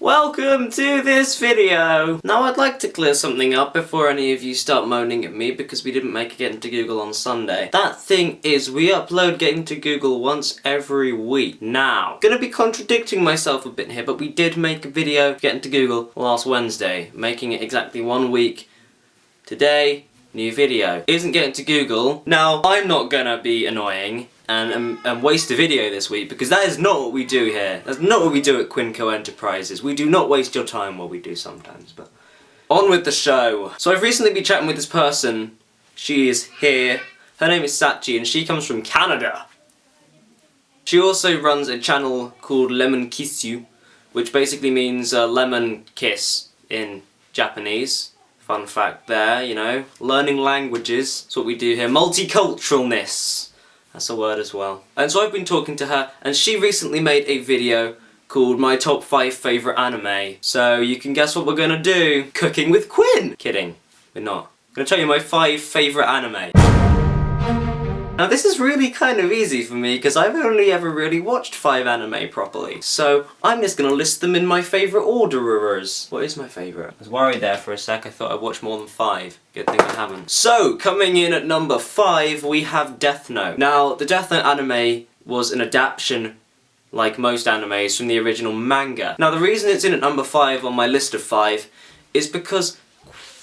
Welcome to this video! Now I'd like to clear something up before any of you start moaning at me because we didn't make Get Into Google on Sunday. That thing is, we upload Get Into Google once every week. Now, gonna be contradicting myself a bit here, but we did make a video Get Into Google last Wednesday, making it exactly 1 week. Today, new video. Isn't Get Into Google. Now, I'm not gonna be annoying and waste a video this week because that is not what we do here. That's not what we do at Quinco Enterprises. We do not waste your time, well we do sometimes, but on with the show. So I've recently been chatting with this person. She is here. Her name is Sachi and she comes from Canada. She also runs a channel called Lemon Kiss You, which basically means lemon kiss in Japanese. Fun fact there, you know. Learning languages. That's what we do here. Multiculturalness. That's a word as well. And so I've been talking to her, and she recently made a video called My Top 5 Favourite Anime. So you can guess what we're gonna do. Cooking with Quinn! Kidding. We're not. I'm gonna tell you my 5 favourite anime. Now this is really kind of easy for me because I've only ever really watched 5 anime properly. So I'm just gonna list them in my favourite orderers. What is my favourite? I was worried there for a sec, I thought I'd watched more than 5. Good thing I haven't. So, coming in at number 5, we have Death Note. Now, the Death Note anime was an adaptation, like most animes, from the original manga. Now the reason it's in at number 5 on my list of 5 is because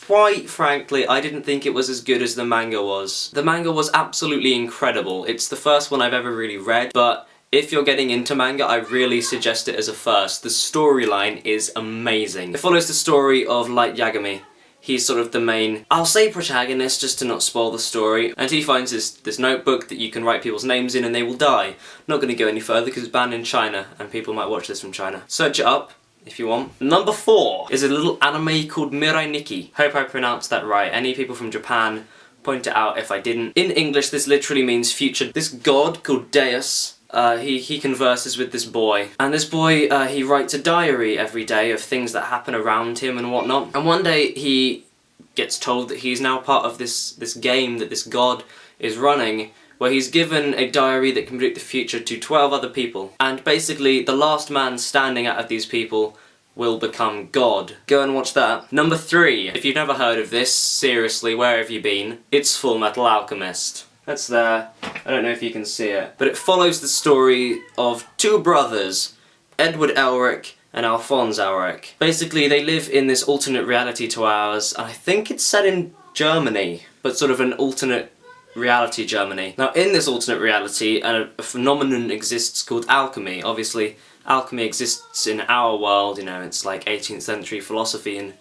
quite frankly, I didn't think it was as good as the manga was. The manga was absolutely incredible. It's the first one I've ever really read, but if you're getting into manga, I really suggest it as a first. The storyline is amazing. It follows the story of Light Yagami. He's sort of the main, I'll say protagonist just to not spoil the story, and he finds this notebook that you can write people's names in and they will die. Not going to go any further because it's banned in China and people might watch this from China. Search it up if you want. Number 4 is a little anime called Mirai Nikki. Hope I pronounced that right. Any people from Japan, point it out if I didn't. In English this literally means future. This god called Deus, he converses with this boy. And this boy, he writes a diary every day of things that happen around him and whatnot. And one day he gets told that he's now part of this game that this god is running, where he's given a diary that can predict the future to 12 other people. And basically, the last man standing out of these people will become God. Go and watch that. Number 3. If you've never heard of this, seriously, where have you been? It's Full Metal Alchemist. That's there. I don't know if you can see it. But it follows the story of 2 brothers, Edward Elric and Alphonse Elric. Basically, they live in this alternate reality to ours, and I think it's set in Germany, but sort of an alternate reality Germany. Now in this alternate reality, a phenomenon exists called alchemy. Obviously, alchemy exists in our world, you know, it's like 18th century philosophy and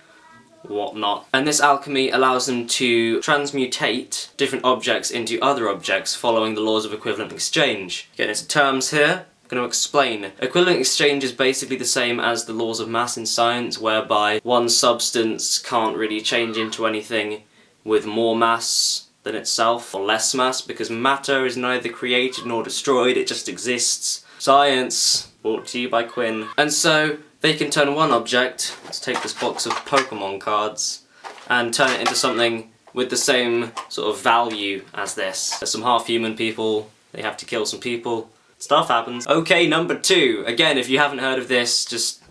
whatnot. And this alchemy allows them to transmutate different objects into other objects following the laws of equivalent exchange. Getting into terms here, I'm going to explain. Equivalent exchange is basically the same as the laws of mass in science, whereby one substance can't really change into anything with more mass than itself, or less mass, because matter is neither created nor destroyed, it just exists. Science, brought to you by Quinn. And so, they can turn one object, let's take this box of Pokemon cards, and turn it into something with the same sort of value as this. There's some half-human people, they have to kill some people, stuff happens. Okay, number 2. Again, if you haven't heard of this, just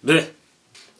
bleh.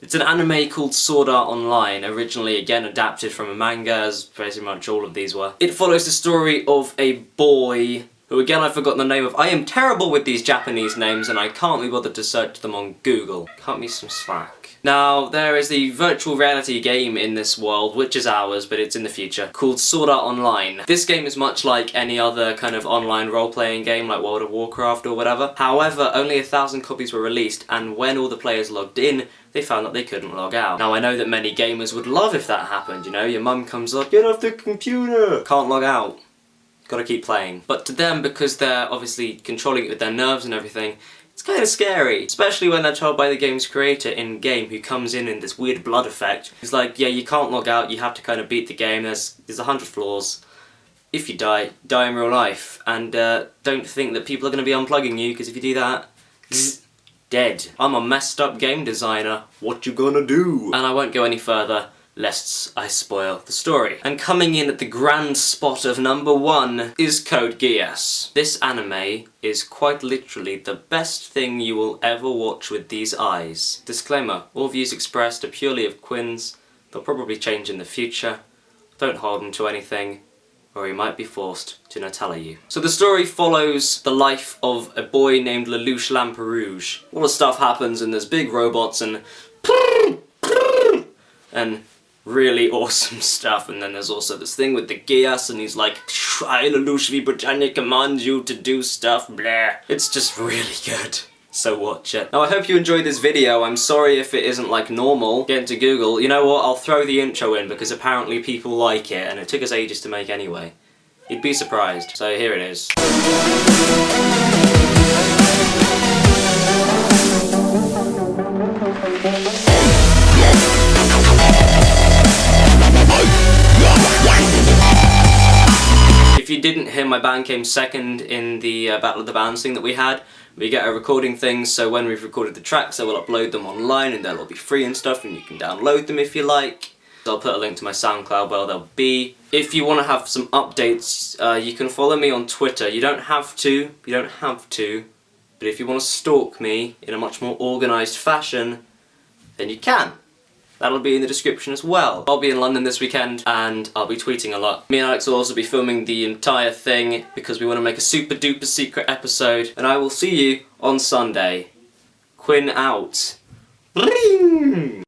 It's an anime called Sword Art Online, originally again adapted from a manga, as pretty much all of these were. It follows the story of a boy, who again I've forgotten the name of. I am terrible with these Japanese names and I can't be bothered to search them on Google. Cut me some slack. Now, there is a virtual reality game in this world, which is ours, but it's in the future, called Sword Art Online. This game is much like any other kind of online role-playing game, like World of Warcraft or whatever. However, only 1,000 copies were released, and when all the players logged in, they found that they couldn't log out. Now, I know that many gamers would love if that happened, you know? Your mum comes up, get off the computer! Can't log out. Gotta keep playing. But to them, because they're obviously controlling it with their nerves and everything, it's kind of scary, especially when they're told by the game's creator in-game, who comes in this weird blood effect. He's like, yeah, you can't log out, you have to kind of beat the game, there's 100 flaws. If you die in real life. And don't think that people are going to be unplugging you, because if you do that, dead. I'm a messed up game designer, what you gonna do? And I won't go any further, lest I spoil the story. And coming in at the grand spot of number 1 is Code Geass. This anime is quite literally the best thing you will ever watch with these eyes. Disclaimer, all views expressed are purely of Quinn's. They'll probably change in the future. Don't hold them to anything, or he might be forced to Nutella you. So the story follows the life of a boy named Lelouch Lamperouge. All the stuff happens and there's big robots and really awesome stuff, and then there's also this thing with the Geass, and he's like, I, Lelouch V. Britannia, command you to do stuff, blah. It's just really good. So watch it. Now I hope you enjoyed this video. I'm sorry if it isn't like normal. Get into Google. You know what, I'll throw the intro in because apparently people like it, and it took us ages to make anyway. You'd be surprised. So here it is. If you didn't hear, my band came second in the Battle of the Bands thing that we had. We get a recording thing, so when we've recorded the tracks I will upload them online and they'll all be free and stuff, and you can download them if you like. I'll put a link to my SoundCloud where they'll be. If you want to have some updates, you can follow me on Twitter. You don't have to, but if you want to stalk me in a much more organised fashion, then you can. That'll be in the description as well. I'll be in London this weekend and I'll be tweeting a lot. Me and Alex will also be filming the entire thing because we want to make a super duper secret episode, and I will see you on Sunday. Quinn out. Bling!